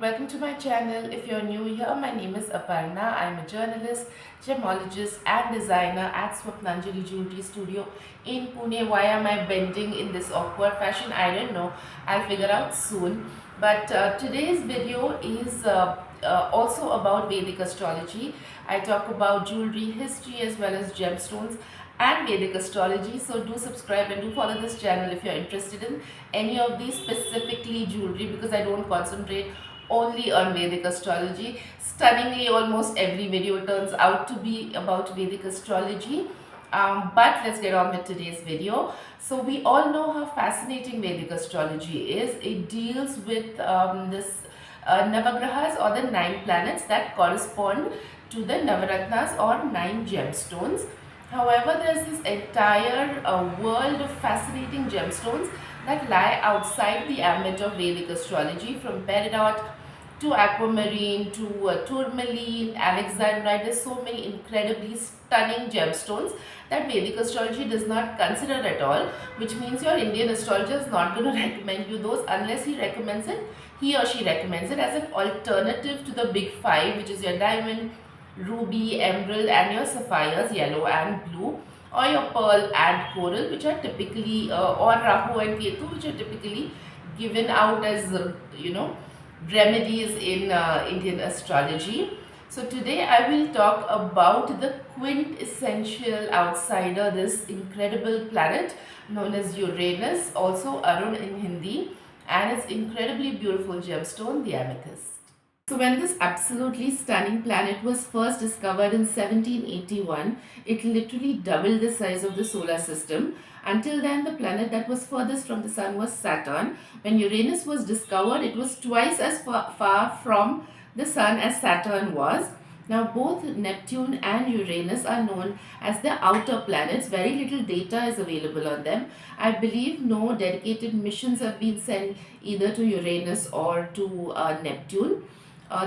welcome to my channel. If you're new here, my name is Aparna. I'm a journalist, gemologist and designer at Swapnanjali Jewellery Studio in Pune. Why am I bending in this awkward fashion? I don't know. I'll figure out soon. But today's video is also about Vedic astrology. I talk about jewelry history as well as gemstones and Vedic astrology. So do subscribe and do follow this channel if you're interested in any of these, specifically jewelry, because I don't concentrate only on Vedic astrology. Stunningly, almost every video turns out to be about Vedic astrology. But let's get on with today's video. So we all know how fascinating Vedic astrology is. It deals with this Navagrahas, or the 9 planets that correspond to the Navaratnas or 9 gemstones. However, there's this entire world of fascinating gemstones that lie outside the ambit of Vedic astrology, from peridot to aquamarine to tourmaline, alexandrite. There's so many incredibly stunning gemstones that Vedic astrology does not consider at all, which means your Indian astrologer is not going to recommend you those unless he or she recommends it as an alternative to the big five, which is your diamond, ruby, emerald and your sapphires, yellow and blue, or your pearl and coral, which are typically or Rahu and Ketu, which are typically given out as remedies in Indian astrology. So today I will talk about the quintessential outsider, this incredible planet known as Uranus, also Arun in Hindi, and its incredibly beautiful gemstone, the amethyst. So when this absolutely stunning planet was first discovered in 1781, it literally doubled the size of the solar system. Until then, the planet that was furthest from the sun was Saturn. When Uranus was discovered, it was twice as far from the sun as Saturn was. Now, both Neptune and Uranus are known as the outer planets. Very little data is available on them. I believe no dedicated missions have been sent either to Uranus or to Neptune.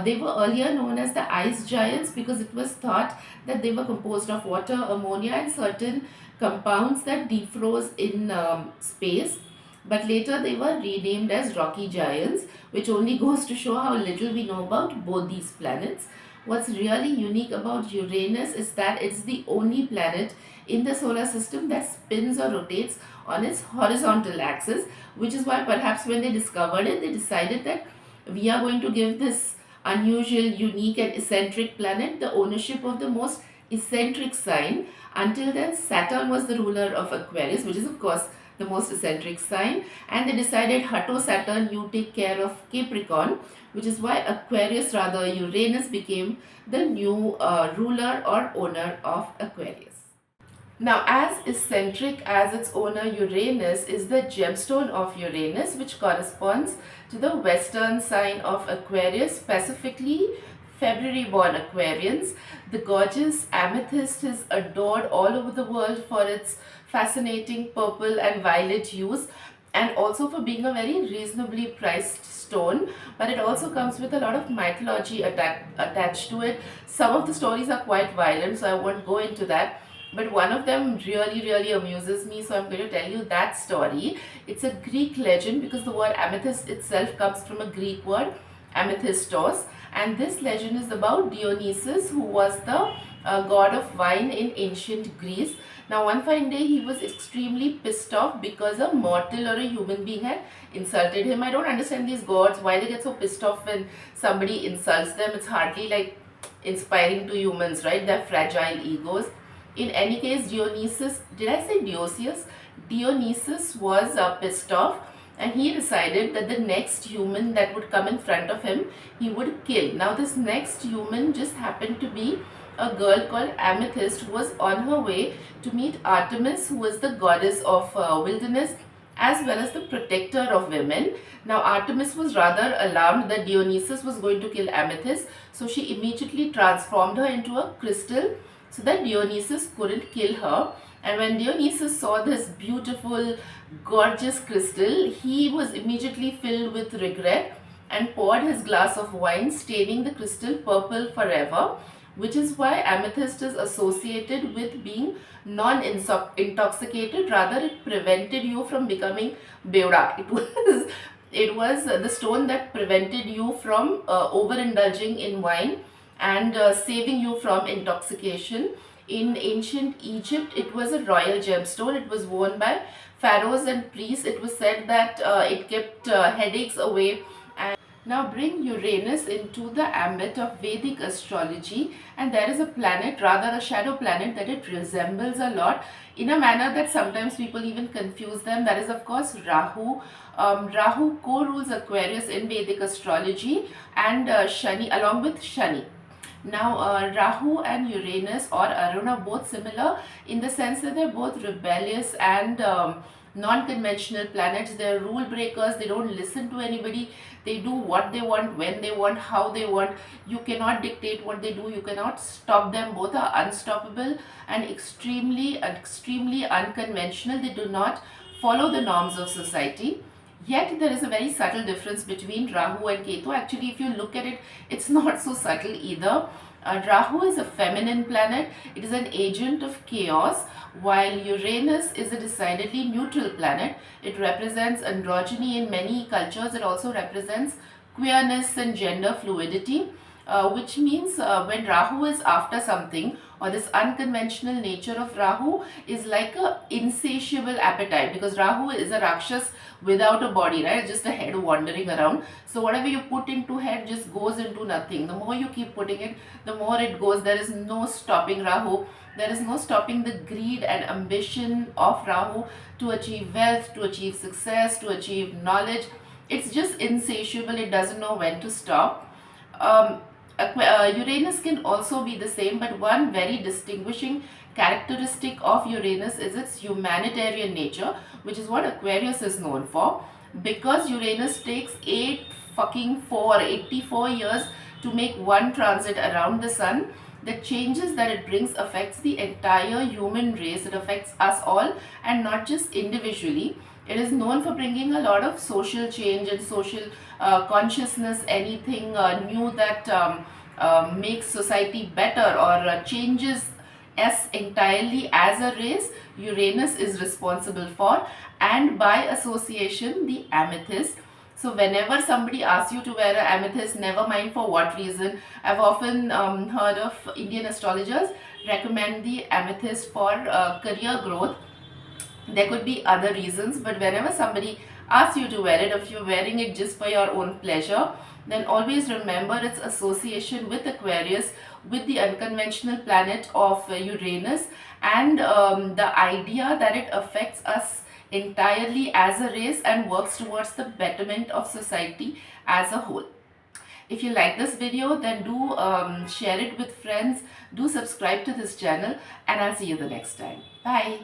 They were earlier known as the ice giants because it was thought that they were composed of water, ammonia and certain compounds that defroze in space. But later they were renamed as rocky giants, which only goes to show how little we know about both these planets. What's really unique about Uranus is that it's the only planet in the solar system that spins or rotates on its horizontal axis, which is why perhaps when they discovered it, they decided that we are going to give this unusual, unique and eccentric planet the ownership of the most eccentric sign. Until then, Saturn was the ruler of Aquarius, which is of course the most eccentric sign, and they decided, Hatto Saturn, you take care of Capricorn, which is why Aquarius, rather Uranus, became the new ruler or owner of Aquarius. Now, as eccentric as its owner Uranus is the gemstone of Uranus, which corresponds to the western sign of Aquarius, specifically February born Aquarians. The gorgeous amethyst is adored all over the world for its fascinating purple and violet hues, and also for being a very reasonably priced stone. But it also comes with a lot of mythology attached to it. Some of the stories are quite violent, so I won't go into that. But one of them really amuses me, so I'm going to tell you that story. It's a Greek legend because the word amethyst itself comes from a Greek word, amethystos. And this legend is about Dionysus, who was the god of wine in ancient Greece. Now, one fine day, he was extremely pissed off because a mortal or a human being had insulted him. I don't understand these gods, why they get so pissed off when somebody insults them. It's hardly like inspiring to humans, right? They're fragile egos. In any case, Dionysus, did I say Dionysius? Dionysus was pissed off, and he decided that the next human that would come in front of him, he would kill. Now, this next human just happened to be a girl called Amethyst, who was on her way to meet Artemis, who was the goddess of wilderness as well as the protector of women. Now, Artemis was rather alarmed that Dionysus was going to kill Amethyst, so she immediately transformed her into a crystal so that Dionysus couldn't kill her. And when Dionysus saw this beautiful, gorgeous crystal, he was immediately filled with regret and poured his glass of wine, staining the crystal purple forever, which is why amethyst is associated with being non-intoxicated. Rather, it prevented you from becoming beura. It was It was the stone that prevented you from overindulging in wine and saving you from intoxication. In ancient Egypt, it was a royal gemstone. It was worn by pharaohs and priests. It was said that it kept headaches away. Now bring Uranus into the ambit of Vedic astrology, and there is a planet, rather a shadow planet, that it resembles a lot in a manner that sometimes people even confuse them. That is of course Rahu. Rahu co-rules Aquarius in Vedic astrology, and Shani along with Shani. Now, Rahu and Uranus or Arun are both similar in the sense that they're both rebellious and non-conventional planets. They're rule breakers. They don't listen to anybody. They do what they want, when they want, how they want. You cannot dictate what they do. You cannot stop them. Both are unstoppable and extremely unconventional. They do not follow the norms of society. Yet there is a very subtle difference between Rahu and Ketu. Actually, if you look at it, it's not so subtle either. Rahu is a feminine planet. It is an agent of chaos, while Uranus is a decidedly neutral planet. It represents androgyny in many cultures. It also represents queerness and gender fluidity. Which means when Rahu is after something, or this unconventional nature of Rahu is like a insatiable appetite, because Rahu is a Rakshas without a body, right? Just a head wandering around. So whatever you put into head just goes into nothing. The more you keep putting it, the more it goes. There is no stopping Rahu. There is no stopping the greed and ambition of Rahu to achieve wealth, to achieve success, to achieve knowledge. It's just insatiable. It doesn't know when to stop. Uranus can also be the same, but one very distinguishing characteristic of Uranus is its humanitarian nature, which is what Aquarius is known for. Because Uranus takes 84 years to make one transit around the sun, the changes that it brings affects the entire human race. It affects us all and not just individually. It is known for bringing a lot of social change and social consciousness, anything new that makes society better or changes us entirely as a race. Uranus is responsible for, and by association, the amethyst. So whenever somebody asks you to wear an amethyst, never mind for what reason, I've often heard of Indian astrologers recommend the amethyst for career growth. There could be other reasons, but whenever somebody asks you to wear it, if you're wearing it just for your own pleasure, then always remember its association with Aquarius, with the unconventional planet of Uranus, and the idea that it affects us entirely as a race and works towards the betterment of society as a whole. If you like this video, then do share it with friends, do subscribe to this channel, and I'll see you the next time. Bye.